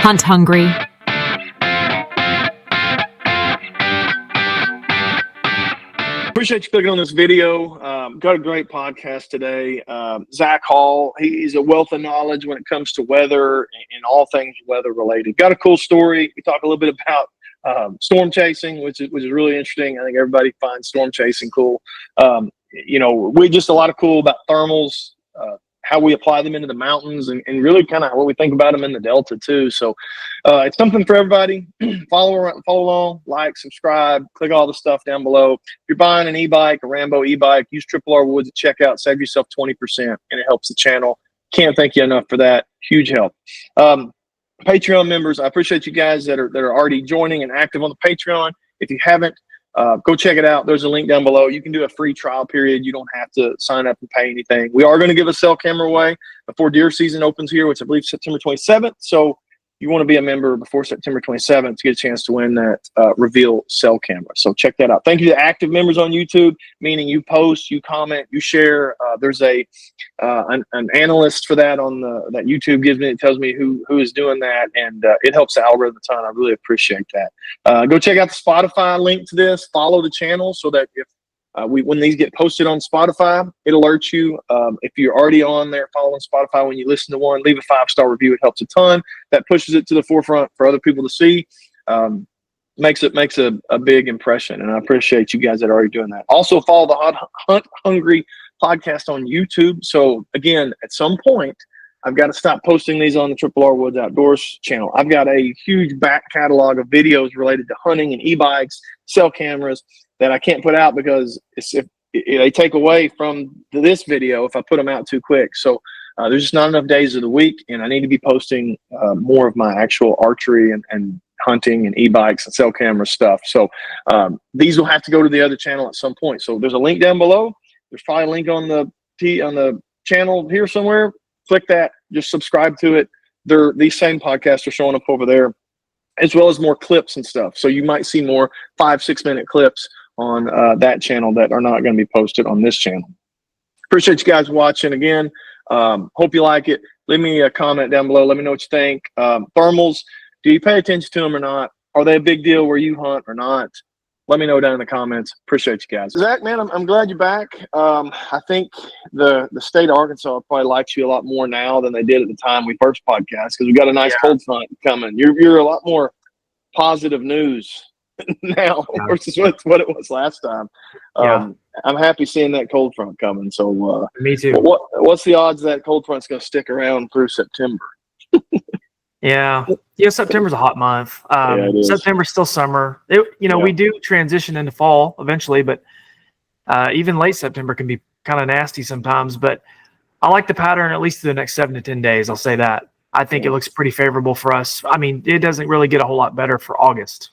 hunt hungry. Appreciate you clicking on this video. Got a great podcast today. Zack Hall, he's a wealth of knowledge when it comes to weather and all things weather related. Got a cool story. We talk a little bit about storm chasing, which is really interesting. I think everybody finds storm chasing cool. We just a lot of cool about thermals, how we apply them into the mountains, and really kind of what we think about them in the Delta too. So it's something for everybody. Follow along, like, subscribe, click all the stuff down below. If you're buying an e-bike, a Rambo e-bike, use R Woods at checkout, save yourself 20%, and it helps the channel. Can't thank you enough for that. Huge help. Patreon members, I appreciate you guys that are already joining and active on the Patreon. If you haven't, go check it out. There's a link down below. You can do a free trial period. You don't have to sign up and pay anything. We are going to give a cell camera away before deer season opens here, which I believe is September 27th. So you want to be a member before September 27th to get a chance to win that reveal cell camera. So check that out. Thank you to active members on YouTube, meaning you post, you comment, you share. There's an analyst for that on that YouTube gives me. It tells me who is doing that, and it helps the algorithm a ton. I really appreciate that. Go check out the Spotify link to this. Follow the channel so that if when these get posted on Spotify, it alerts you. If you're already on there following Spotify, when you listen to one, leave a 5-star review. It helps a ton. That pushes it to the forefront for other people to see. Makes a big impression, and I appreciate you guys that are already doing that. Also, follow the Hunt Hungry podcast on YouTube. So again, at some point, I've got to stop posting these on the R Woods Outdoors channel. I've got a huge back catalog of videos related to hunting and e-bikes, cell cameras that I can't put out because they take away from this video if I put them out too quick. So there's just not enough days of the week, and I need to be posting more of my actual archery and hunting and e-bikes and cell camera stuff. So these will have to go to the other channel at some point. So there's a link down below. There's probably a link on the channel here somewhere. Click that. Just subscribe to it. These same podcasts are showing up over there, as well as more clips and stuff. So you might see more 5-6 minute clips on that channel that are not going to be posted on this channel. Appreciate you guys watching again. Hope you like it. Leave me a comment down below. Let me know what you think. Thermals, do you pay attention to them or not? Are they a big deal where you hunt or not? Let me know down in the comments. Appreciate you guys. Zack, man, I'm glad you're back. I think the state of Arkansas probably likes you a lot more now than they did at the time we first podcast, because we got a nice cold front coming. You're a lot more positive news now versus what it was last time. I'm happy seeing that cold front coming. So me too. What's the odds that cold front's going to stick around through September? Yeah, September's a hot month. September's still summer. We do transition into fall eventually, but even late September can be kind of nasty sometimes. But I like the pattern at least through the next 7 to 10 days. I'll say that. I think it looks pretty favorable for us. I mean, it doesn't really get a whole lot better for August.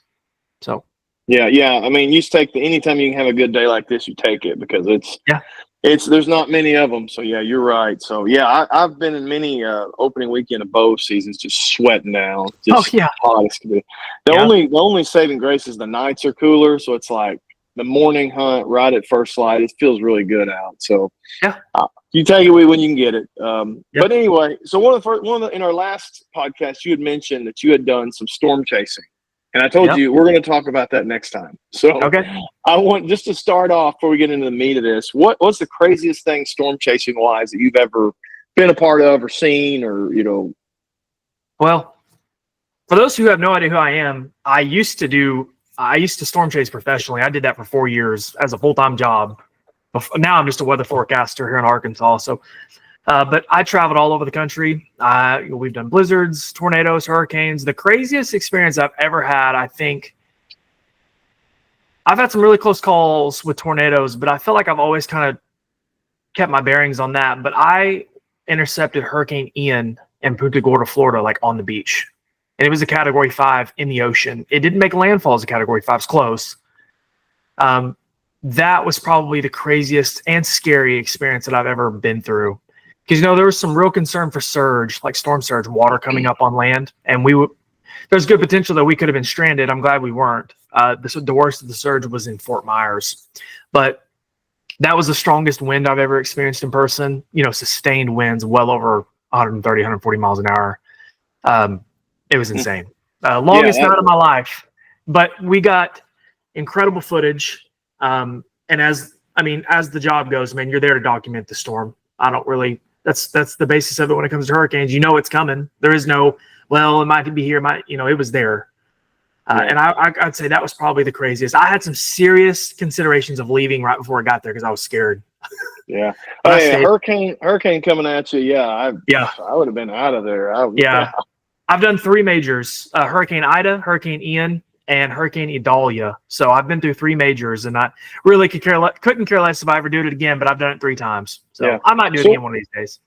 So yeah. I mean, you take anytime you can have a good day like this, you take it, because there's not many of them. So yeah, you're right. So yeah, I've been in many opening weekend of bow seasons, just sweating down. Just hot as can be. The only saving grace is the nights are cooler, so it's like the morning hunt right at first light. It feels really good out. So you take it when you can get it. But anyway, so in our last podcast, you had mentioned that you had done some storm chasing. And I told you we're going to talk about that next time. So I want just to start off before we get into the meat of this. What's the craziest thing storm chasing wise that you've ever been a part of or seen or, Well, for those who have no idea who I am, I used to storm chase professionally. I did that for 4 years as a full-time job. Now I'm just a weather forecaster here in Arkansas. So, but I traveled all over the country. We've done blizzards, tornadoes, hurricanes. The craziest experience I've ever had, I think, I've had some really close calls with tornadoes, but I feel like I've always kind of kept my bearings on that. But I intercepted Hurricane Ian in Punta Gorda, Florida, like on the beach. And it was a Category 5 in the ocean. It didn't make landfall as a Category 5. It's close. That was probably the craziest and scary experience that I've ever been through. Because, there was some real concern for surge, like storm surge, water coming up on land. And there's good potential that we could have been stranded. I'm glad we weren't. The worst of the surge was in Fort Myers. But that was the strongest wind I've ever experienced in person. Sustained winds well over 130, 140 miles an hour. It was insane. Longest night of my life. But we got incredible footage. And as the job goes, man, you're there to document the storm. I don't really, that's the basis of it when it comes to hurricanes. You know it's coming. There is no, well, it might be here, it was there. And I'd say that was probably the craziest. I had some serious considerations of leaving right before I got there because I was scared. Yeah. Hey, hurricane coming at you. Yeah. I would have been out of there. I've done 3 majors, Hurricane Ida, Hurricane Ian, and Hurricane Idalia. So I've been through 3 majors, and I really couldn't care less if I ever do it again, but I've done it 3 times. So I might do it again one of these days.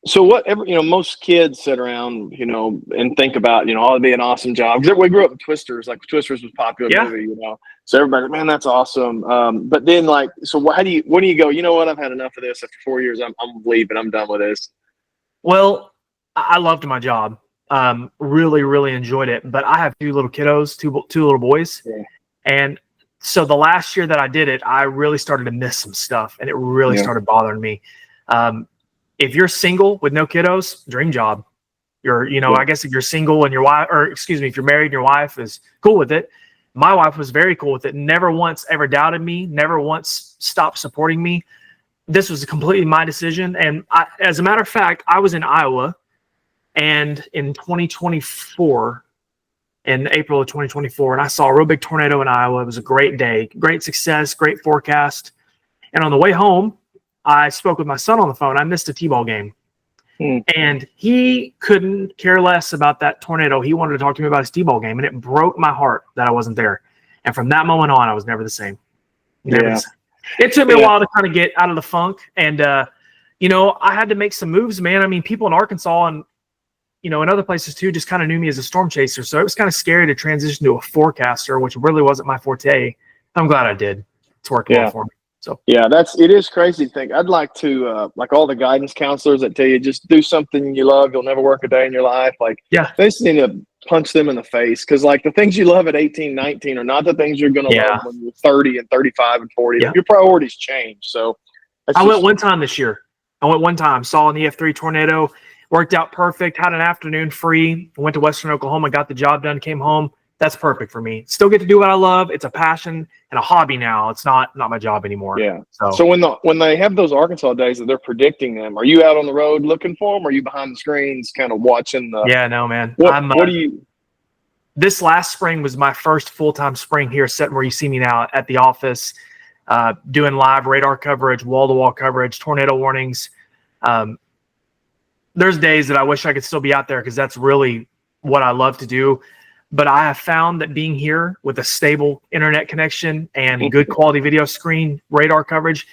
So most kids sit around, and think about, it'd be an awesome job. We grew up with Twisters, like Twisters was a popular movie, So everybody, man, that's awesome. But then so when do you go, you know what, I've had enough of this after 4 years. I'm leaving. I'm done with this. Well, I loved my job. Really, really enjoyed it. But I have 2 little kiddos, two little boys. Yeah. And so the last year that I did it, I really started to miss some stuff, and it really started bothering me. If you're single with no kiddos, dream job. I guess if you're single and if you're married and your wife is cool with it. My wife was very cool with it. Never once ever doubted me. Never once stopped supporting me. This was completely my decision. And as a matter of fact, I was in Iowa, and in 2024, in April of 2024, and I saw a real big tornado in Iowa. It was a great day, great success, great forecast. And on the way home, I spoke with my son on the phone. I missed a T-ball game. And he couldn't care less about that tornado. He wanted to talk to me about his T-ball game, and it broke my heart that I wasn't there. And from that moment on, I was never the same. Never the same. It took me a while to kind of get out of the funk. And, I had to make some moves, man. I mean, people in Arkansas and, in other places too, just kind of knew me as a storm chaser. So it was kind of scary to transition to a forecaster, which really wasn't my forte. I'm glad I did. It's worked well for me. So it is crazy to think. I'd like to like all the guidance counselors that tell you just do something you love, you'll never work a day in your life. They just need to punch them in the face, because the things you love at 18, 19 are not the things you're going to love when you're 30 and 35 and 40. Your priorities change. So I went one time this year. Saw an EF3 tornado, worked out perfect, had an afternoon free, went to Western Oklahoma, got the job done, came home. That's perfect for me. Still get to do what I love. It's a passion and a hobby now. It's not my job anymore. Yeah. So when they have those Arkansas days that they're predicting them, are you out on the road looking for them? Or are you behind the screens kind of watching the? Yeah, no, man. What do you? This last spring was my first full-time spring here, sitting where you see me now at the office, doing live radar coverage, wall-to-wall coverage, tornado warnings. There's days that I wish I could still be out there, because that's really what I love to do. But I have found that being here with a stable internet connection and good quality video screen radar coverage,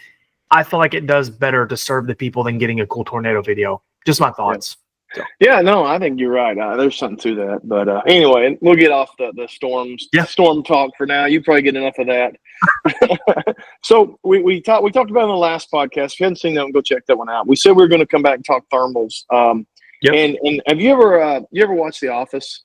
I feel like it does better to serve the people than getting a cool tornado video. Just my thoughts. So. Yeah, no, I think you're right. There's something to that. But anyway, we'll get off the storm talk for now. You probably get enough of that. So we talked about it in the last podcast. If you haven't seen that one, go check that one out. We said we were going to come back and talk thermals. And have you ever watched The Office?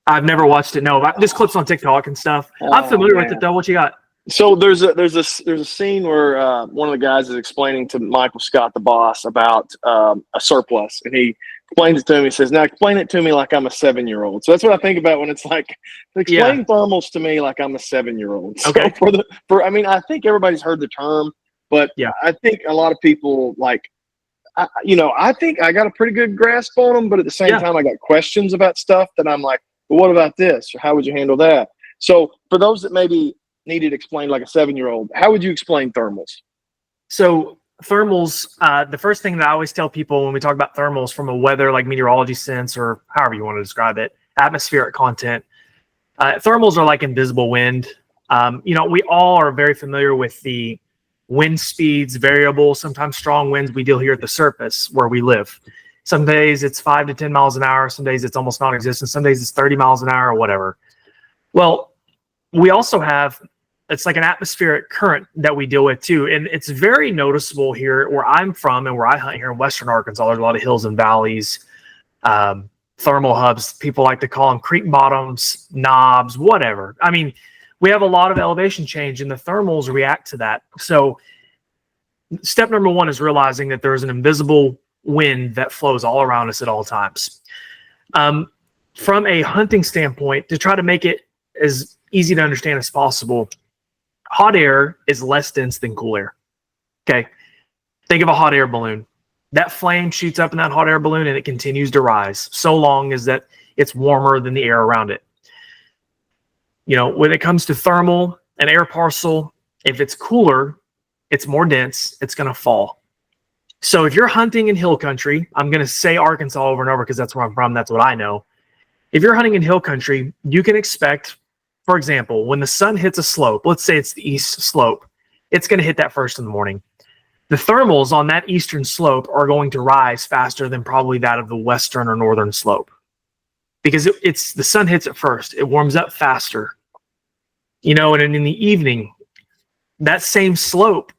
I've never watched it. No, just clips on TikTok and stuff. I'm familiar with it though. What you got? So there's a scene where one of the guys is explaining to Michael Scott, the boss, about a surplus, and he explains it to him. He says, "Now explain it to me like I'm a 7-year-old." So that's what I think about when it's like, explain thermals to me like I'm a 7-year-old. So okay. I think everybody's heard the term, but I think a lot of people I think I got a pretty good grasp on them, but at the same time, I got questions about stuff that I'm like, well, what about this? Or how would you handle that? So for those that maybe needed explained like a 7-year-old, how would you explain thermals? So thermals, the first thing that I always tell people when we talk about thermals from a weather, like meteorology sense, or however you want to describe it, atmospheric content, thermals are like invisible wind. We all are very familiar with the wind speeds, variable, sometimes strong winds we deal here at the surface where we live. Some days it's 5 to 10 miles an hour. Some days it's almost non-existent. Some days it's 30 miles an hour or whatever. Well, we also have, it's like an atmospheric current that we deal with too. And it's very noticeable here where I'm from and where I hunt here in Western Arkansas. There's a lot of hills and valleys, thermal hubs. People like to call them creek bottoms, knobs, whatever. I mean, we have a lot of elevation change and the thermals react to that. So step number 1 is realizing that there's an invisible wind that flows all around us at all times. from a hunting standpoint, to try to make it as easy to understand as possible, hot air is less dense than cool air. Okay. Think of a hot air balloon. That flame shoots up in that hot air balloon and it continues to rise so long as that it's warmer than the air around it. You know, when it comes to thermal and air parcel, if it's cooler, it's more dense, it's going to fall. So if you're hunting in hill country, I'm going to say Arkansas over and over because that's where I'm from. That's what I know. If you're hunting in hill country, you can expect, for example, when the sun hits a slope, let's say it's the east slope, it's going to hit that first in the morning. The thermals on that eastern slope are going to rise faster than probably that of the western or northern slope because it's the sun hits it first. It warms up faster. You know, and in the evening, that same slope,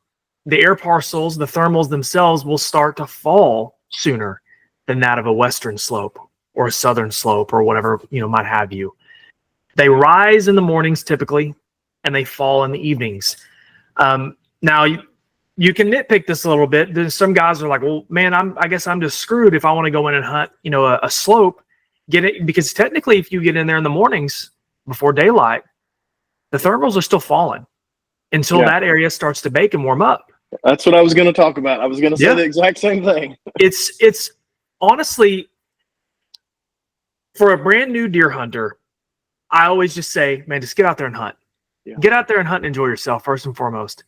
the air parcels, the thermals themselves will start to fall sooner than that of a western slope or a southern slope or whatever, you know, might have you. They rise in the mornings typically, and they fall in the evenings. Now, you can nitpick this a little bit. There's some guys are like, well, man, I guess I'm just screwed if I want to go in and hunt, you know, a slope. Get it because technically, if you get in there in the mornings before daylight, the thermals are still falling until that area starts to bake and warm up. That's what I was going to talk about. I was going to say the exact same thing. It's honestly, for a brand new deer hunter, I always just say, man, just get out there and hunt. Yeah. Get out there and hunt and enjoy yourself first and foremost.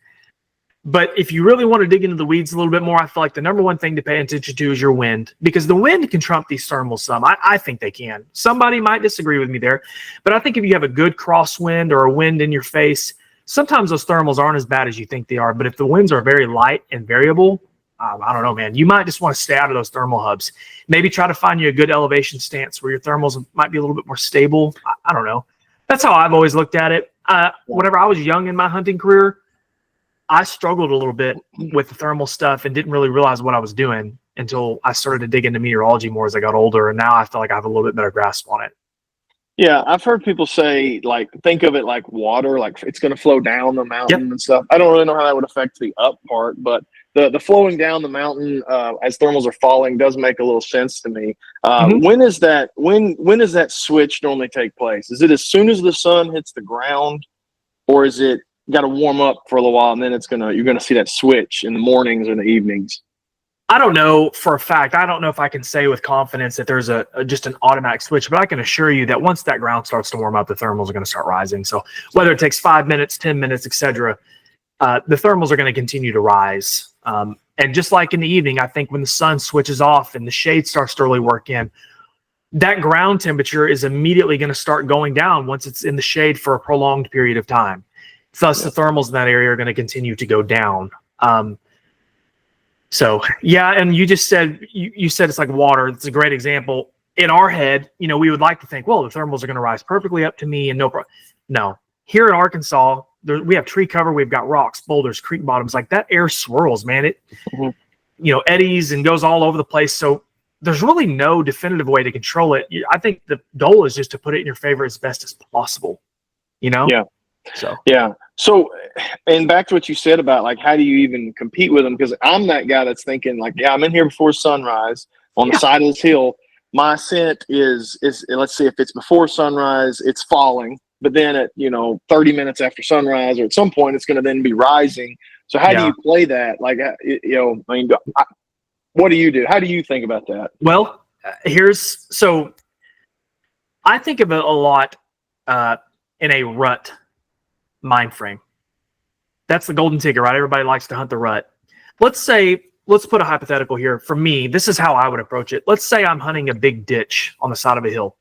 But if you really want to dig into the weeds a little bit more, I feel like the number one thing to pay attention to is your wind, because the wind can trump these thermals some. I think they can. Somebody might disagree with me there, but I think if you have a good crosswind or a wind in your face, sometimes those thermals aren't as bad as you think they are. But if the winds are very light and variable, I don't know, man, you might just want to stay out of those thermal hubs. Maybe try to find you a good elevation stance where your thermals might be a little bit more stable. I don't know. That's how I've always looked at it. Whenever I was young in my hunting career, I struggled a little bit with the thermal stuff and didn't really realize what I was doing until I started to dig into meteorology more as I got older. And now I feel like I have a little bit better grasp on it. Yeah, I've heard people say, like, think of it like water, like it's going to flow down the mountain and stuff. I don't really know how that would affect the up part, but the flowing down the mountain as thermals are falling does make a little sense to me. When is that? When does that switch normally take place? Is it as soon as the sun hits the ground, or is it got to warm up for a little while and then you're gonna see that switch in the mornings or in the evenings? I don't know for a fact. I don't know if I can say with confidence that there's just an automatic switch, but I can assure you that once that ground starts to warm up, the thermals are going to start rising. So whether it takes 5 minutes, 10 minutes, etc., the thermals are going to continue to rise. And just like in the evening, I think when the sun switches off and the shade starts to really work in, that ground temperature is immediately going to start going down once it's in the shade for a prolonged period of time. Thus, the thermals in that area are going to continue to go down. So, yeah, and you just said, you said it's like water. It's a great example. In our head, you know, we would like to think, well, the thermals are going to rise perfectly up to me and no problem. No. Here in Arkansas, we have tree cover. We've got rocks, boulders, creek bottoms. Like that air swirls, man. It, you know, eddies and goes all over the place. So there's really no definitive way to control it. I think the goal is just to put it in your favor as best as possible, you know? Yeah. So, and back to what you said about like, how do you even compete with them? Because I'm that guy that's thinking like, yeah, I'm in here before sunrise on the side of this hill. My scent is let's see, if it's before sunrise, it's falling, but then at 30 minutes after sunrise or at some point, it's going to then be rising. So how do you play that? Like, what do you do? How do you think about that? Well, so I think of it a lot in a rut mind frame. That's the golden ticket, right? Everybody likes to hunt the rut. Let's put a hypothetical here. For me, this is how I would approach it. Let's say I'm hunting a big ditch on the side of a hill.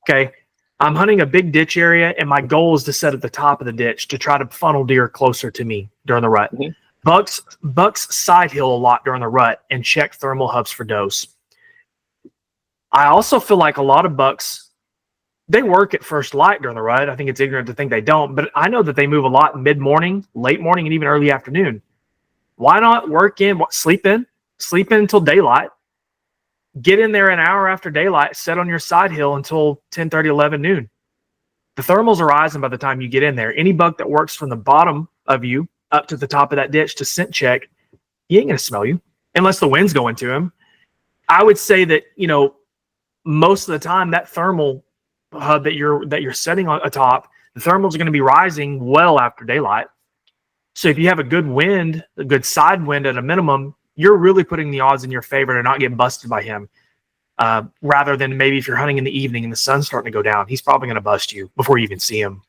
Okay. I'm hunting a big ditch area, and my goal is to set at the top of the ditch to try to funnel deer closer to me during the rut. Bucks side hill a lot during the rut and check thermal hubs for does. I also feel like a lot of bucks, they work at first light during the rut. I think it's ignorant to think they don't, but I know that they move a lot mid-morning, late morning, and even early afternoon. Why not sleep in until daylight, get in there an hour after daylight, set on your side hill until 10:30, 11 noon. The thermals are rising by the time you get in there. Any buck that works from the bottom of you up to the top of that ditch to scent check, he ain't going to smell you unless the wind's going to him. I would say that, most of the time that thermal hub that you're setting on atop, the thermals are going to be rising well after daylight. So if you have a good wind, a good side wind at a minimum, you're really putting the odds in your favor to not get busted by him. Rather than maybe if you're hunting in the evening and the sun's starting to go down, he's probably going to bust you before you even see him.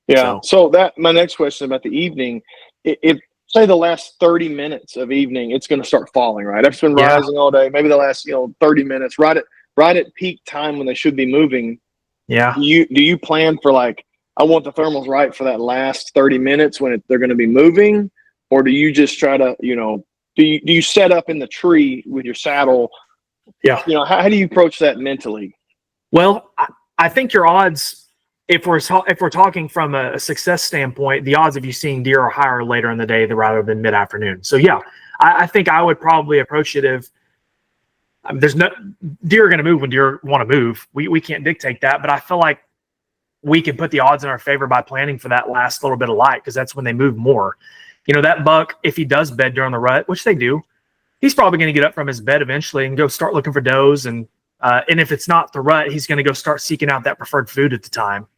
Yeah. So that my next question about the evening, if say the last 30 minutes of evening, it's going to start falling, right? It's been rising all day. Maybe the last 30 minutes, right at peak time when they should be moving. Yeah. Do you plan for like, I want the thermals right for that last 30 minutes when they're going to be moving, or do you just try to do you set up in the tree with your saddle? Yeah. How do you approach that mentally? Well, I think your odds, if we're talking from a success standpoint, the odds of you seeing deer are higher later in the day rather than mid afternoon. So yeah, I think I would probably approach it if there's no deer are going to move when deer want to move. We can't dictate that, but I feel like we can put the odds in our favor by planning for that last little bit of light, because that's when they move more. That buck, if he does bed during the rut, which they do, he's probably going to get up from his bed eventually and go start looking for does. And if it's not the rut, he's going to go start seeking out that preferred food at the time.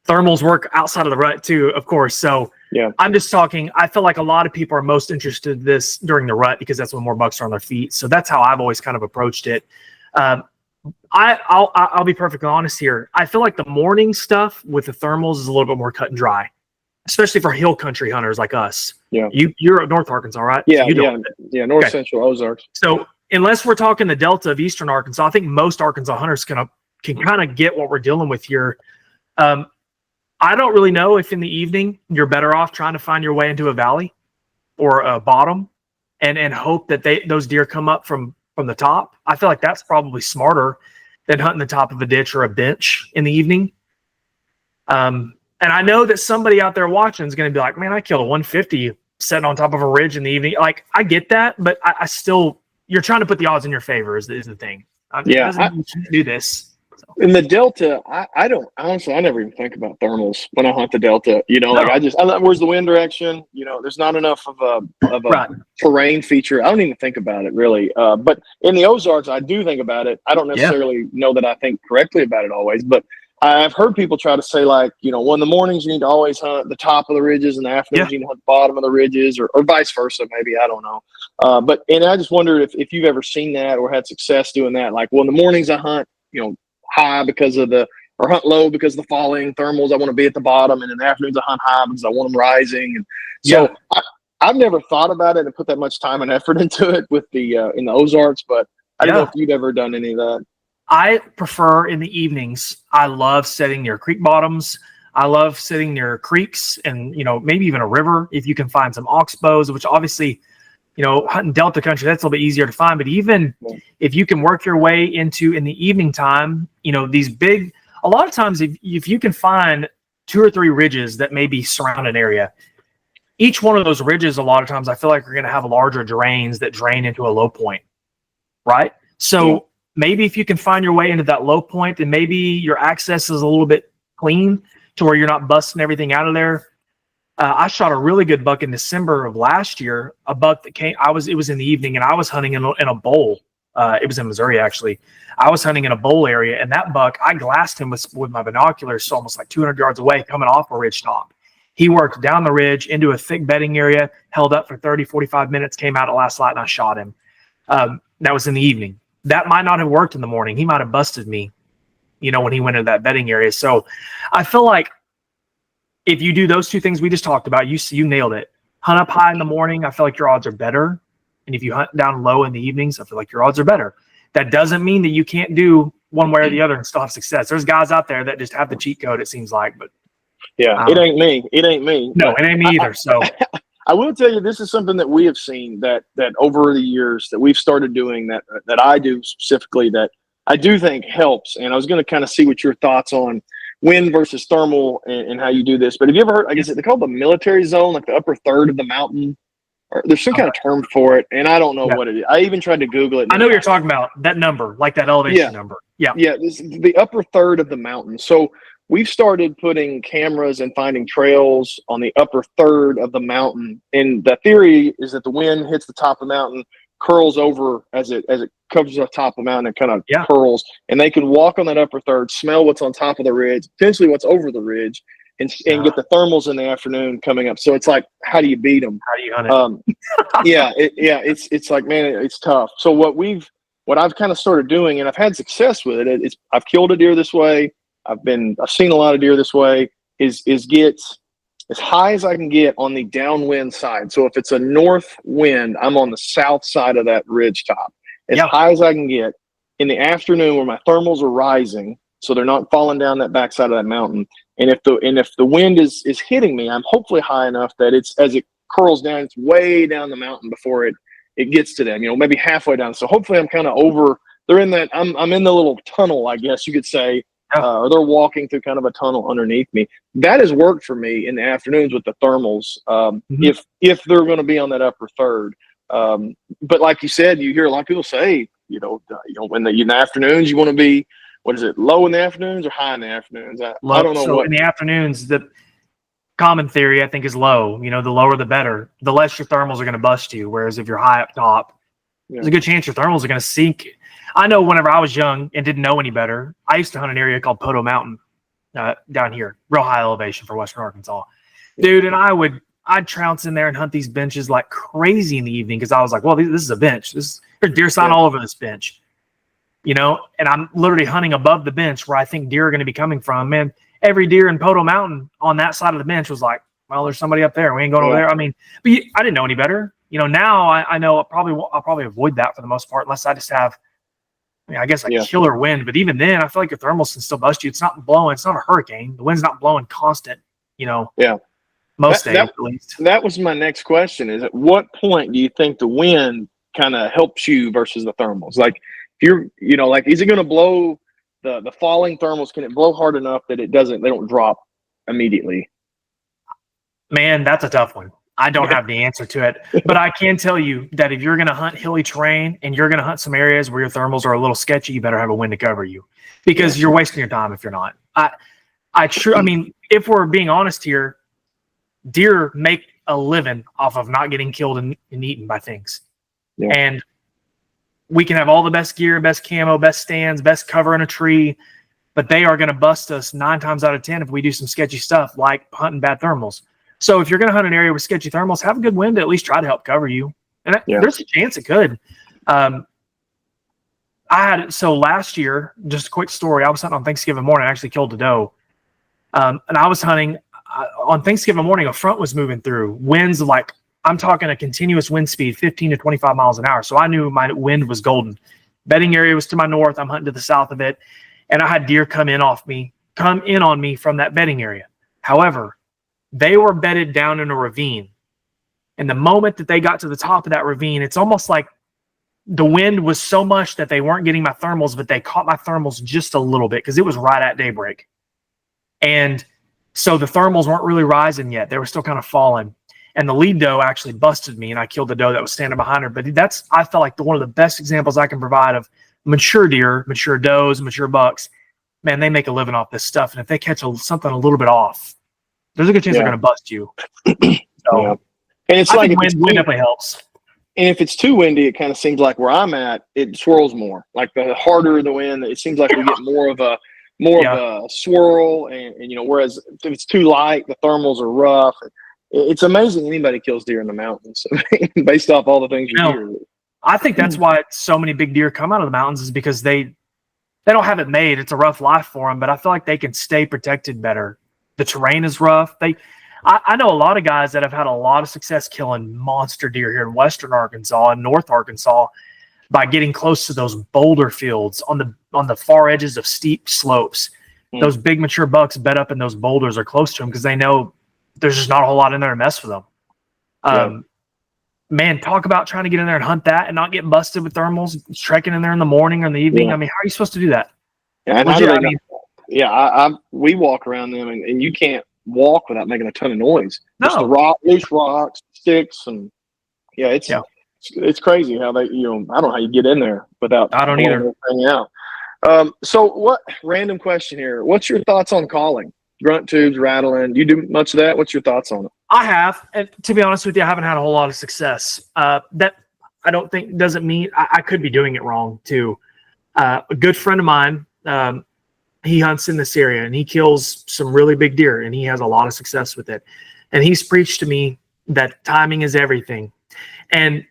Thermals work outside of the rut too, of course. So yeah, I'm just talking, I feel like a lot of people are most interested in this during the rut because that's when more bucks are on their feet. So that's how I've always kind of approached it. I'll be perfectly honest here. I feel like the morning stuff with the thermals is a little bit more cut and dry, especially for hill country hunters like us. Yeah. You're at North Arkansas, right? Yeah. North Central Ozarks. So unless we're talking the Delta of Eastern Arkansas, I think most Arkansas hunters can kind of get what we're dealing with here. I don't really know if in the evening you're better off trying to find your way into a valley or a bottom and hope that those deer come up from the top. I feel like that's probably smarter than hunting the top of a ditch or a bench in the evening. And I know that somebody out there watching is going to be like, man, I killed a 150 sitting on top of a ridge in the evening. Like, I get that, but I still, you're trying to put the odds in your favor is the thing. You can't do this. So. In the Delta, I don't, honestly, I never even think about thermals when I hunt the Delta. Where's the wind direction? There's not enough of a terrain feature. I don't even think about it really. But in the Ozarks, I do think about it. I don't necessarily know that I think correctly about it always, but I've heard people try to say like, well, in the mornings you need to always hunt the top of the ridges, and the afternoons you need to hunt the bottom of the ridges, or vice versa, maybe, I don't know. But I just wondered if you've ever seen that or had success doing that. Like, well, in the mornings I hunt, high or hunt low because of the falling thermals. I want to be at the bottom, and in the afternoons I hunt high because I want them rising. And so I've never thought about it and put that much time and effort into it with the in the Ozarks, but I don't know if you've ever done any of that. I prefer in the evenings. I love sitting near creek bottoms. I love sitting near creeks and, maybe even a river if you can find some oxbows, which obviously, hunting Delta country, that's a little bit easier to find. But even if you can work your way into in the evening time, these big, a lot of times if you can find 2 or 3 ridges that maybe surround an area, each one of those ridges, a lot of times I feel like are going to have larger drains that drain into a low point, right? So maybe if you can find your way into that low point, and maybe your access is a little bit clean to where you're not busting everything out of there. I shot a really good buck in December of last year, a buck that came, it was in the evening, and I was hunting in a bowl. It was in Missouri, actually. I was hunting in a bowl area, and that buck, I glassed him with my binoculars, so almost like 200 yards away, coming off a ridge top. He worked down the ridge into a thick bedding area, held up for 30, 45 minutes, came out at last light, and I shot him. That was in the evening. That might not have worked in the morning. He might have busted me, when he went into that bedding area. So I feel like if you do those 2 things we just talked about, you nailed it. Hunt up high in the morning, I feel like your odds are better. And if you hunt down low in the evenings, I feel like your odds are better. That doesn't mean that you can't do one way or the other and still have success. There's guys out there that just have the cheat code, it seems like. But it ain't me. It ain't me. No, it ain't me either. So I will tell you, this is something that we have seen that over the years that we've started doing that I do specifically that I do think helps. And I was going to kind of see what your thoughts on wind versus thermal and how you do this. But have you ever heard, I guess they call it the military zone, like the upper third of the mountain? Or there's some kind of term for it, and I don't know what it is. I even tried to Google it. I know what you're talking about, that number, like that elevation number. Yeah. Yeah, this is the upper third of the mountain. So we've started putting cameras and finding trails on the upper third of the mountain. And the theory is that the wind hits the top of the mountain, curls over as it covers the top of the mountain and kind of Yeah. curls, and they can walk on that upper third, smell what's on top of the ridge, potentially what's over the ridge, and get the thermals in the afternoon coming up. So it's like, how do you beat them? How do you hunt it? It's like, man, it's tough. So what I've kind of started doing, and I've had success with it, is I've killed a deer this way. I've seen a lot of deer this way, is get as high as I can get on the downwind side. So if it's a north wind, I'm on the south side of that ridge top, as high as I can get in the afternoon where my thermals are rising, so they're not falling down that backside of that mountain. And if the wind is hitting me, I'm hopefully high enough that as it curls down, it's way down the mountain before it gets to them, maybe halfway down. So hopefully I'm kind of over, they're in that, I'm in the little tunnel, I guess you could say, or they're walking through kind of a tunnel underneath me. That has worked for me in the afternoons with the thermals, if they're going to be on that upper third. But like you said, you hear a lot of people say, when in the afternoons, you want to be, what is it, low in the afternoons or high in the afternoons? I don't know. So in the afternoons, the common theory, I think, is low. The lower the better. The less your thermals are going to bust you. Whereas if you're high up top, there's a good chance your thermals are going to sink. I know whenever I was young and didn't know any better, I used to hunt an area called Poto Mountain down here, real high elevation for Western Arkansas. Dude, and I'd trounce in there and hunt these benches like crazy in the evening because I was like, well, this is a bench. There's deer sign all over this bench. And I'm literally hunting above the bench where I think deer are going to be coming from. Man, every deer in Poto Mountain on that side of the bench was like, well, there's somebody up there. We ain't going over there. I mean, but I didn't know any better. Now I know I'll probably avoid that for the most part, unless I just have, I guess a killer wind. But even then, I feel like your thermals can still bust you. It's not blowing. It's not a hurricane. The wind's not blowing constant, most days at least. That was my next question, is at what point do you think the wind kind of helps you versus the thermals? Like, if you're, like, is it going to blow the falling thermals? Can it blow hard enough that they don't drop immediately? Man, that's a tough one. I don't have the answer to it, but I can tell you that if you're going to hunt hilly terrain and you're going to hunt some areas where your thermals are a little sketchy, you better have a wind to cover you, because you're wasting your time if you're not. I mean, if we're being honest here, deer make a living off of not getting killed and eaten by things. Yeah. And we can have all the best gear, best camo, best stands, best cover in a tree, but they are going to bust us 9 times out of 10 if we do some sketchy stuff like hunting bad thermals. So if you're going to hunt an area with sketchy thermals, have a good wind to at least try to help cover you. And there's a chance it could. So last year, just a quick story, I was hunting on Thanksgiving morning. I actually killed a doe. And I was hunting on Thanksgiving morning. A front was moving through. Winds, like, I'm talking a continuous wind speed, 15 to 25 miles an hour. So I knew my wind was golden. Bedding area was to my north. I'm hunting to the south of it. And I had deer come in on me from that bedding area. However, they were bedded down in a ravine. And the moment that they got to the top of that ravine, it's almost like the wind was so much that they weren't getting my thermals, but they caught my thermals just a little bit because it was right at daybreak. And so the thermals weren't really rising yet. They were still kind of falling. And the lead doe actually busted me, and I killed the doe that was standing behind her. But I felt like one of the best examples I can provide of mature deer, mature does, mature bucks. Man, they make a living off this stuff. And if they catch something a little bit off, there's a good chance they're going to bust you. So, and it's like wind definitely helps. And if it's too windy, it kind of seems like where I'm at, it swirls more. Like the harder the wind, it seems like we get more of a swirl. And whereas if it's too light, the thermals are rough. It's amazing anybody kills deer in the mountains based off all the things you hear. I think that's why so many big deer come out of the mountains, is because they don't have it made. It's a rough life for them, but I feel like they can stay protected better. The terrain is rough. I know a lot of guys that have had a lot of success killing monster deer here in Western Arkansas and North Arkansas by getting close to those boulder fields on the far edges of steep slopes. Those big mature bucks bed up in those boulders are close to them because they know there's just not a whole lot in there to mess with them. Man, talk about trying to get in there and hunt that and not get busted with thermals, trekking in there in the morning or in the evening. I mean, how are you supposed to do that? We walk around them and you can't walk without making a ton of noise. No. Just the loose rocks, sticks, and it's crazy how they, I don't know how you get in there without. I don't either. Out. So what, random question here. What's your thoughts on calling? Grunt tubes, rattling. Do you do much of that? What's your thoughts on it? I have, and to be honest with you, I haven't had a whole lot of success. That I don't think doesn't mean I could be doing it wrong too. A good friend of mine, he hunts in this area and he kills some really big deer and he has a lot of success with it. And he's preached to me that timing is everything. And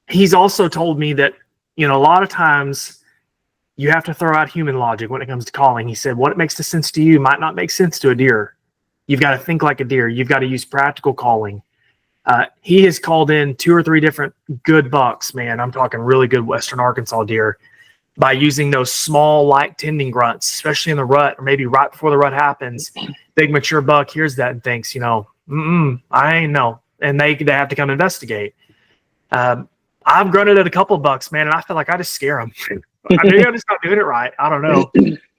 he's also told me that, you know, a lot of times you have to throw out human logic when it comes to calling. He said, what makes sense to you might not make sense to a deer. You've got to think like a deer. You've got to use practical calling. He has called in 2 or 3 different good bucks, man. I'm talking really good Western Arkansas deer by using those small, light tending grunts, especially in the rut or maybe right before the rut happens. Big mature buck hears that and thinks, you know, I ain't know. And they have to come investigate. I've grunted at a couple of bucks, man, and I feel like I just scare them. Maybe I'm just not doing it right. I don't know.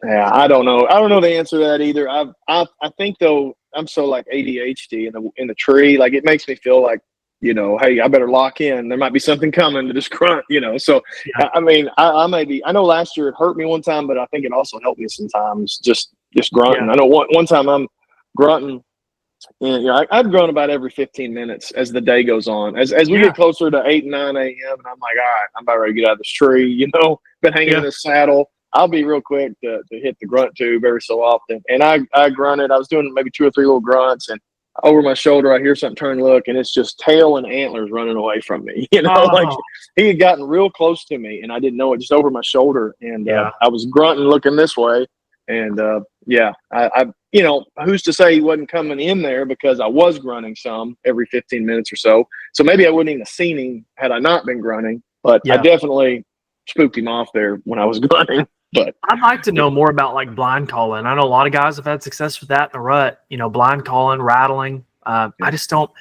Yeah, I don't know. I don't know the answer to that either. I think though I'm so like ADHD in the tree. Like it makes me feel like, you know, hey, I better lock in. There might be something coming to this grunt, you know. So yeah. I mean, I know last year it hurt me one time, but I think it also helped me sometimes just grunting. Yeah. I know one time I'm grunting. And, you know, I've grown about every 15 minutes as the day goes on. As we get closer to 8 and 9 a.m., and I'm like, all right, I'm about ready to get out of this tree. You know, been hanging in this saddle. I'll be real quick to hit the grunt tube every so often. And I grunted. I was doing maybe 2 or 3 little grunts, and over my shoulder, I hear something turn, look, and it's just tail and antlers running away from me. You know, like he had gotten real close to me, and I didn't know it, just over my shoulder. And I was grunting, looking this way. And I you know, who's to say he wasn't coming in there because I was grunting some every 15 minutes or so. So maybe I wouldn't even have seen him had I not been grunting. But I definitely spooked him off there when I was grunting. But I'd like to know more about like blind calling. I know a lot of guys have had success with that in the rut. You know, blind calling, rattling. I just don't.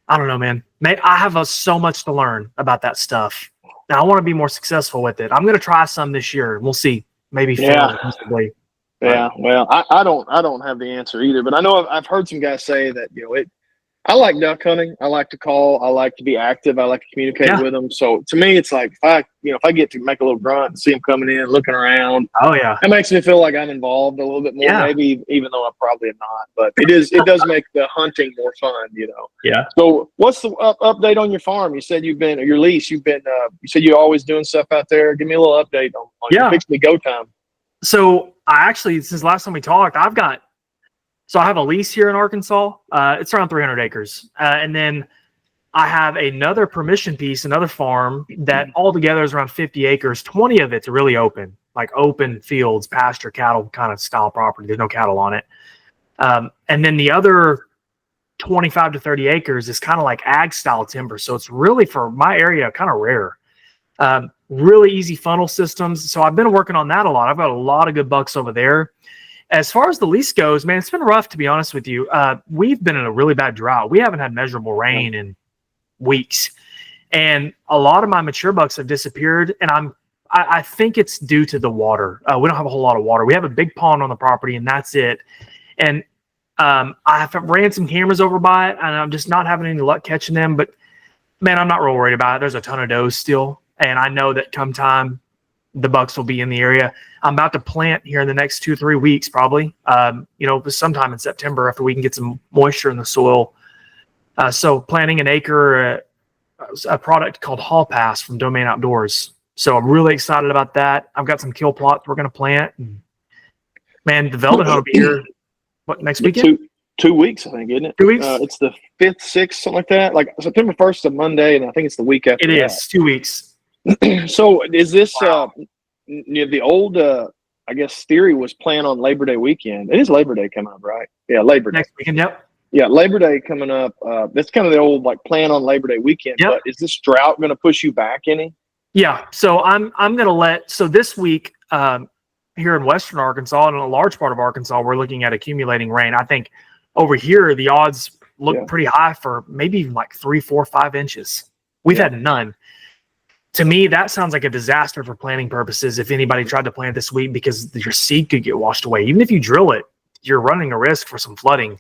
I don't know, man. I have so much to learn about that stuff. Now I want to be more successful with it. I'm going to try some this year. We'll see. Maybe fail possibly. Yeah, well, I don't have the answer either, but I know I've heard some guys say that, you know, I like duck hunting. I like to call. I like to be active. I like to communicate with them. So to me, it's like if I get to make a little grunt and see them coming in, looking around. Oh yeah, it makes me feel like I'm involved a little bit more. Maybe even though I probably am not, but it does make the hunting more fun. You know. Yeah. So what's the update on your farm? You said your lease. You said you're always doing stuff out there. Give me a little update on your fixing to go time. So I actually, since last time we talked, I have a lease here in Arkansas. It's around 300 acres. And then I have another permission piece, another farm that altogether is around 50 acres. 20 of it's really open, like open fields, pasture, cattle kind of style property. There's no cattle on it. And then the other 25 to 30 acres is kind of like ag style timber. So it's really, for my area, kind of rare. Really easy funnel systems. So I've been working on that a lot. I've got a lot of good bucks over there. As far as the lease goes, man, it's been rough, to be honest with you. We've been in a really bad drought. We haven't had measurable rain in weeks. And a lot of my mature bucks have disappeared. And I think it's due to the water. We don't have a whole lot of water. We have a big pond on the property, and that's it. And I have ran some cameras over by it, and I'm just not having any luck catching them. But, man, I'm not real worried about it. There's a ton of does still. And I know that come time, the bucks will be in the area. I'm about to plant here in the next 2 or 3 weeks, probably, you know, sometime in September after we can get some moisture in the soil. So planting an acre, a product called Hall Pass from Domain Outdoors. So I'm really excited about that. I've got some kill plots we're going to plant. Man, the velvet hunt will be here, next weekend? 2 weeks, I think, isn't it? 2 weeks? It's the 5th, 6th, something like that. Like September 1st is a Monday, and I think it's the week after that. It is 2 weeks. So is this the old I guess theory was planned on Labor Day weekend. It is Labor Day coming up, right? Yeah, Labor Day. Next weekend, yep. Yeah, Labor Day coming up. That's kind of the old like plan on Labor Day weekend. Yep. But is this drought going to push you back any? Yeah. So I'm going to so this week here in Western Arkansas and in a large part of Arkansas, we're looking at accumulating rain. I think over here the odds look pretty high for maybe even like 3, 4, 5 inches. We've had none. To me, that sounds like a disaster for planting purposes if anybody tried to plant this week, because your seed could get washed away. Even if you drill it, you're running a risk for some flooding.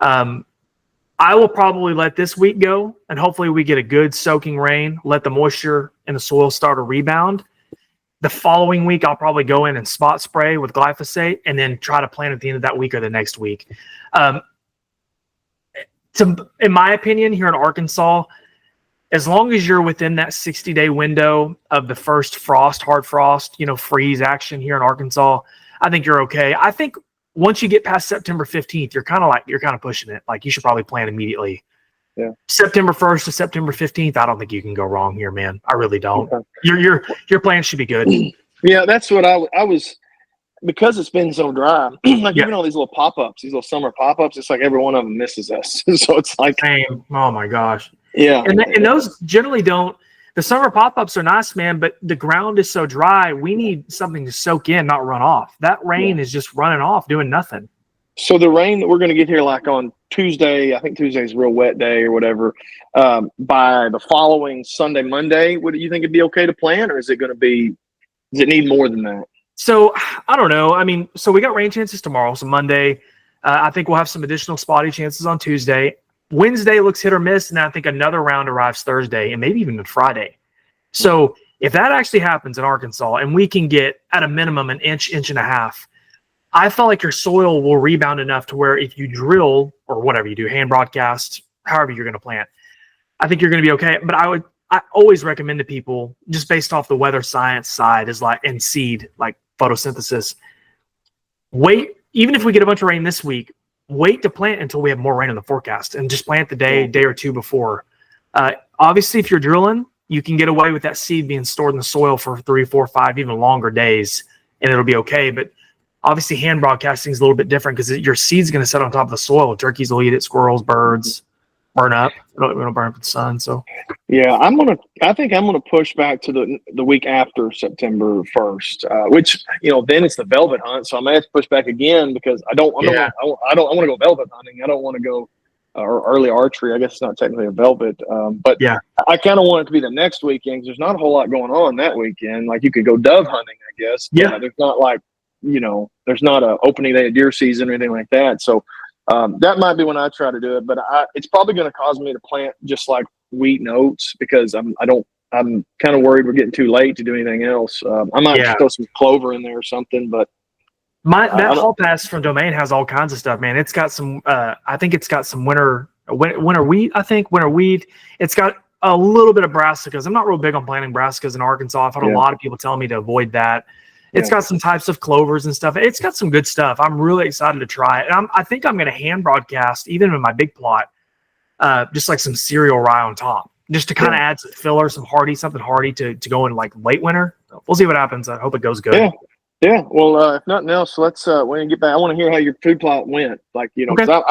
I will probably let this week go, and hopefully we get a good soaking rain, let the moisture in the soil start to rebound. The following week, I'll probably go in and spot spray with glyphosate and then try to plant at the end of that week or the next week. In my opinion, here in Arkansas, as long as you're within that 60-day window of the first hard frost, freeze action here in Arkansas, I think you're okay. I think once you get past September 15th, you're kind of pushing it. Like, you should probably plan immediately. Yeah. September 1st to September 15th, I don't think you can go wrong here, man. I really don't. Okay. Your plan should be good. Yeah, that's what I was, because it's been so dry. Like, even all these little pop-ups, these little summer pop-ups, it's like every one of them misses us. So it's like, same. Oh my gosh. Yeah. And those generally don't. The summer pop-ups are nice, man, but the ground is so dry. We need something to soak in, not run off. That rain is just running off, doing nothing. So the rain that we're going to get here, like on Tuesday, I think Tuesday's a real wet day or whatever, by the following Sunday, Monday, do you think it'd be okay to plan, or is it need more than that? So I don't know. I mean, so we got rain chances tomorrow. So Monday, I think we'll have some additional spotty chances on Tuesday. Wednesday looks hit or miss, and I think another round arrives Thursday and maybe even on Friday. So if that actually happens in Arkansas and we can get at a minimum an inch and a half, I feel like your soil will rebound enough to where if you drill or whatever you do, hand broadcast, however you're going to plant, I think you're going to be okay. But I always recommend to people, just based off the weather science side, is like, and seed, like photosynthesis, wait, even if we get a bunch of rain this week, wait to plant until we have more rain in the forecast, and just plant the day or two before. Obviously, if you're drilling, you can get away with that seed being stored in the soil for 3, 4, 5, even longer days, and it'll be okay. But obviously, hand broadcasting is a little bit different because your seed's going to sit on top of the soil. Turkeys will eat it, squirrels, birds, burn up. We don't burn up in the sun. So, yeah, I think I'm gonna push back to the week after September 1st, which then it's the velvet hunt. So I may have to push back again because I want to go velvet hunting. I don't want to go or early archery. I guess it's not technically a velvet, but yeah, I kind of want it to be the next weekend because there's not a whole lot going on that weekend. Like, you could go dove hunting, I guess. Yeah, there's not like there's not a opening day of deer season or anything like that. So that might be when I try to do it, but it's probably going to cause me to plant just like wheat and oats because I'm kind of worried we're getting too late to do anything else. I might just throw some clover in there or something, but that hall pass from Domain has all kinds of stuff, man. It's got some, I think it's got some winter wheat. Winter wheat. It's got a little bit of brassicas. I'm not real big on planting brassicas in Arkansas. I've had a lot of people tell me to avoid that. It's got some types of clovers and stuff. It's got some good stuff. I'm really excited to try it. And I think I'm going to hand broadcast, even in my big plot, just like some cereal rye on top, just to kind of add some filler, something hardy to go in like late winter. We'll see what happens. I hope it goes good. Yeah. Well, if nothing else, let's when you get back, I want to hear how your food plot went. Like, because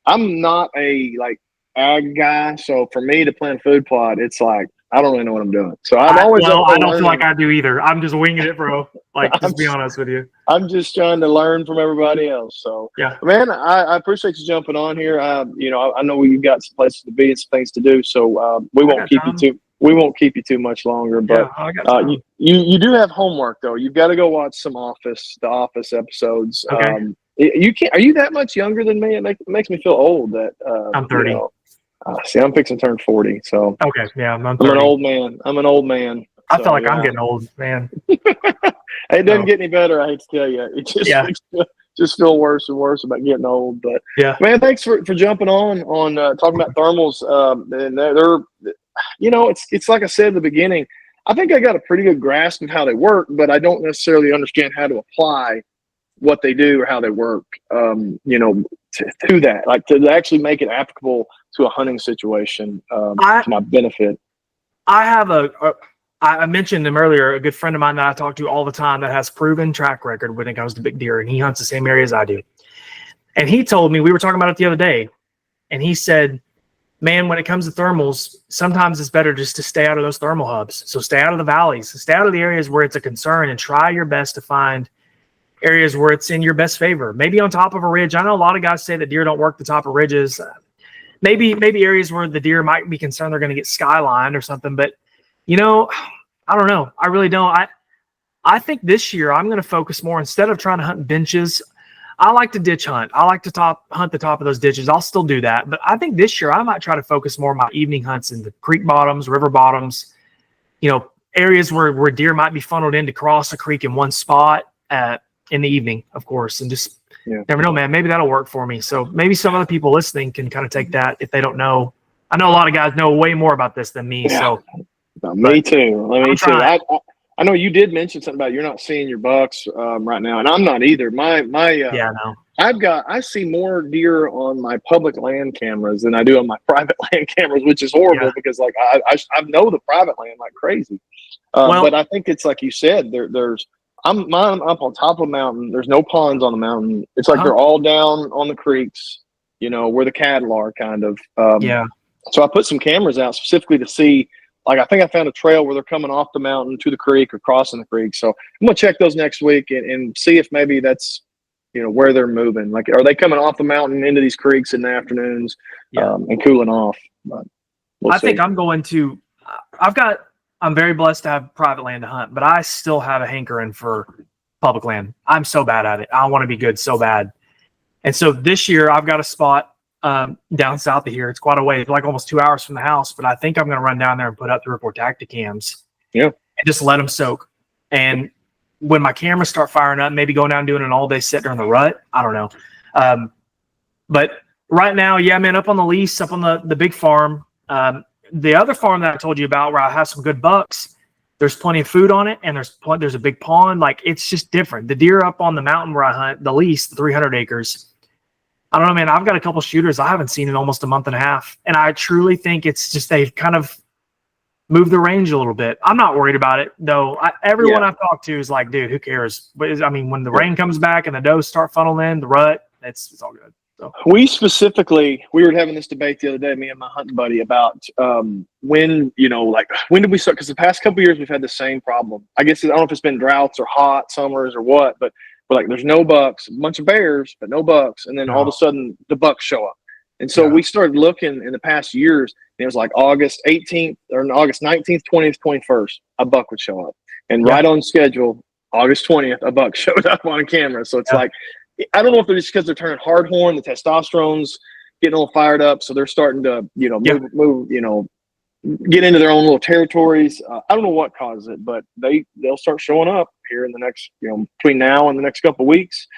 I'm not a like ag guy, so for me to plan a food plot, it's like I don't really know what I'm doing. So I don't feel like I do either. I'm just winging it, bro. Like, just be honest with you. I'm just trying to learn from everybody else. So yeah, man, I appreciate you jumping on here. I know you've got some places to be and some things to do, so we won't keep you too much longer. But you do have homework though. You've got to go watch the Office episodes. Okay. You can't. Are you that much younger than me? It makes me feel old. That I'm 30. See, I'm fixing to turn 40. So okay, yeah, I'm an old man. I feel like I'm getting old, man. It doesn't get any better. I hate to tell you, it just feel worse and worse about getting old. But man, thanks for jumping on talking about thermals. And they're it's like I said at the beginning. I think I got a pretty good grasp of how they work, but I don't necessarily understand how to apply what they do or how they work. To that, like to actually make it applicable to a hunting situation to my benefit. I have I mentioned him earlier, a good friend of mine that I talk to all the time that has proven track record when it comes to big deer, and he hunts the same area as I do. And he told me, we were talking about it the other day, and he said, man, when it comes to thermals, sometimes it's better just to stay out of those thermal hubs. So stay out of the valleys, stay out of the areas where it's a concern, and try your best to find areas where it's in your best favor. Maybe on top of a ridge. I know a lot of guys say that deer don't work the top of ridges. Maybe areas where the deer might be concerned they're going to get skylined or something. But, I don't know. I really don't. I think this year I'm going to focus more, instead of trying to hunt benches. I like to ditch hunt. I like to hunt the top of those ditches. I'll still do that. But I think this year I might try to focus more on my evening hunts in the creek bottoms, river bottoms, areas where deer might be funneled in to cross a creek in one spot in the evening, of course. And just never know, man. Maybe that'll work for me. So maybe some other people listening can kind of take that if they don't know I know a lot of guys know way more about this than me. Yeah. So Me too. Me too. trying. I know you did mention something about you're not seeing your bucks right now, and I'm not either. Yeah, no. I see more deer on my public land cameras than I do on my private land cameras, which is horrible because like I know the private land like crazy. But I think it's like you said, I'm up on top of a mountain. There's no ponds on the mountain. It's like they're all down on the creeks, where the cattle are kind of. So I put some cameras out specifically to see. Like I think I found a trail where they're coming off the mountain to the creek or crossing the creek. So I'm gonna check those next week and see if maybe that's where they're moving. Like, are they coming off the mountain into these creeks in the afternoons and cooling off? But I think I'm going to. I'm very blessed to have private land to hunt, but I still have a hankering for public land. I'm so bad at it. I want to be good so bad. And so this year I've got a spot down south of here. It's quite a way, like almost 2 hours from the house, but I think I'm going to run down there and put up 3 or 4 Tactacams. And just let them soak. And when my cameras start firing up, maybe going down and doing an all day sit during the rut. I don't know. But right now, man, up on the lease, up on the big farm, the other farm that I told you about where I have some good bucks, there's plenty of food on it, and there's a big pond. Like, it's just different. The deer up on the mountain where I hunt, the lease, the 300 acres, I don't know, man. I've got a couple shooters I haven't seen in almost a month and a half, and I truly think it's just they've kind of moved the range a little bit. I'm not worried about it, though. Everyone I've talked to is like, dude, who cares? But I mean, when the rain comes back and the does start funneling in, the rut, it's all good. So. We were having this debate the other day, me and my hunting buddy, about when did we start? Because the past couple of years we've had the same problem. I guess I don't know if it's been droughts or hot summers or what, but we're like, there's no bucks, a bunch of bears, but no bucks, and then all of a sudden the bucks show up. And so we started looking in the past years, and it was like August 18th or August 19th, 20th, 21st, a buck would show up, and right on schedule, August 20th, a buck showed up on camera. So it's like, I don't know if they're just because they're turning hard horn, the testosterone's getting a little fired up, so they're starting to, move, get into their own little territories. I don't know what causes it, but they'll start showing up here in the next, between now and the next couple of weeks.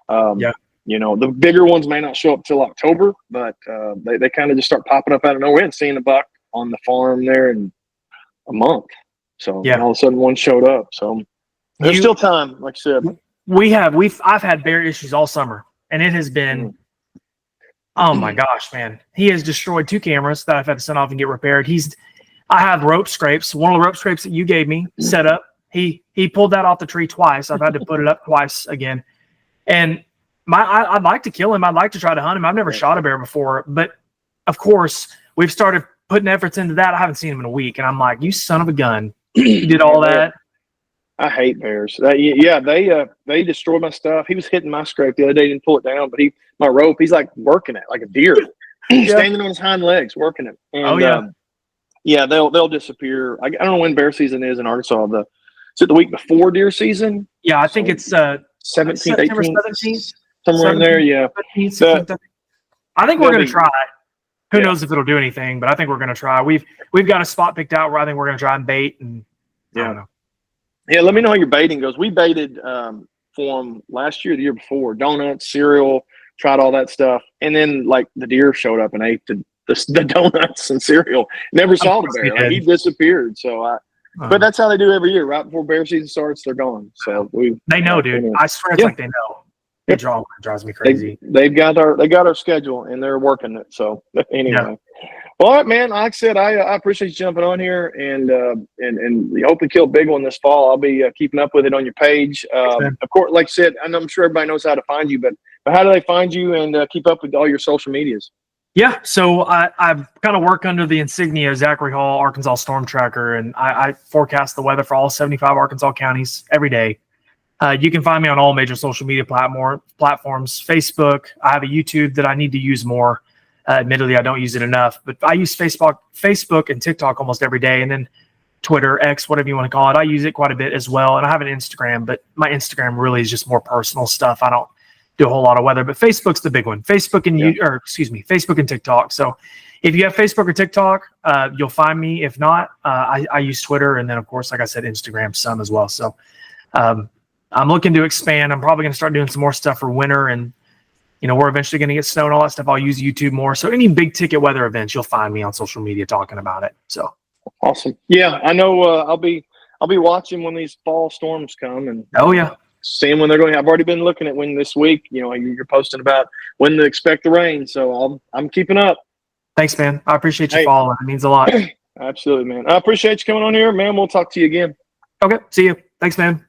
The bigger ones may not show up till October, but they kind of just start popping up out of nowhere. We hadn't seen a buck on the farm there in a month, so and all of a sudden one showed up. So there's still time, like you said. I've had bear issues all summer, and it has been, oh my gosh, man. He has destroyed 2 cameras that I've had to send off and get repaired. I have rope scrapes. One of the rope scrapes that you gave me set up. He pulled that off the tree twice. I've had to put it up twice again. And I'd like to kill him. I'd like to try to hunt him. I've never shot a bear before, but of course we've started putting efforts into that. I haven't seen him in a week, and I'm like, you son of a gun. You did all that. I hate bears. They destroyed my stuff. He was hitting my scrape the other day. He didn't pull it down, but my rope, he's like working it like a deer, standing on his hind legs, working it. And, they'll disappear. I don't know when bear season is in Arkansas. Is it the week before deer season? Yeah, I think it's 17th, 18th, somewhere in there. Yeah, 17th, I think we're going to try. Who knows if it'll do anything? But I think we're going to try. We've got a spot picked out where I think we're going to try and bait. And I don't know. Yeah, let me know how your baiting goes. We baited for them last year, the year before. Donuts, cereal, tried all that stuff. And then, like, the deer showed up and ate the donuts and cereal. Never saw the bear. Like, he disappeared. So, but that's how they do every year. Right before bear season starts, they're gone. So they know, dude. I swear it's like they know. It drives me crazy. They got our schedule, and they're working it. So, anyway. Well, all right, man. Like I said, I appreciate you jumping on here, and we hope to kill a big one this fall. I'll be keeping up with it on your page. Of course, like I said, and I'm sure everybody knows how to find you, but how do they find you and keep up with all your social medias? Yeah, so I kind of work under the insignia of Zachary Hall, Arkansas Storm Tracker, and I forecast the weather for all 75 Arkansas counties every day. You can find me on all major social media platforms. Facebook. I have a YouTube that I need to use more. Admittedly, I don't use it enough, but I use Facebook and TikTok almost every day, and then Twitter, X, whatever you want to call it. I use it quite a bit as well, and I have an Instagram, but my Instagram really is just more personal stuff. I don't do a whole lot of weather, but Facebook's the big one. Facebook and TikTok. So if you have Facebook or TikTok, you'll find me. If not, I use Twitter, and then of course, like I said, Instagram some as well. So I'm looking to expand. I'm probably going to start doing some more stuff for winter and we're eventually going to get snow and all that stuff, I'll use YouTube more. So any big ticket weather events, you'll find me on social media talking about it. So awesome. Yeah, I know. I'll be watching when these fall storms come, and oh yeah, seeing when they're going. I've already been looking at when this week. You're posting about when to expect the rain, so I'm keeping up. thanks, man. I appreciate you Hey. following. It means a lot. Absolutely, man. I appreciate you coming on here, man. We'll talk to you again. Okay, see you. Thanks, man.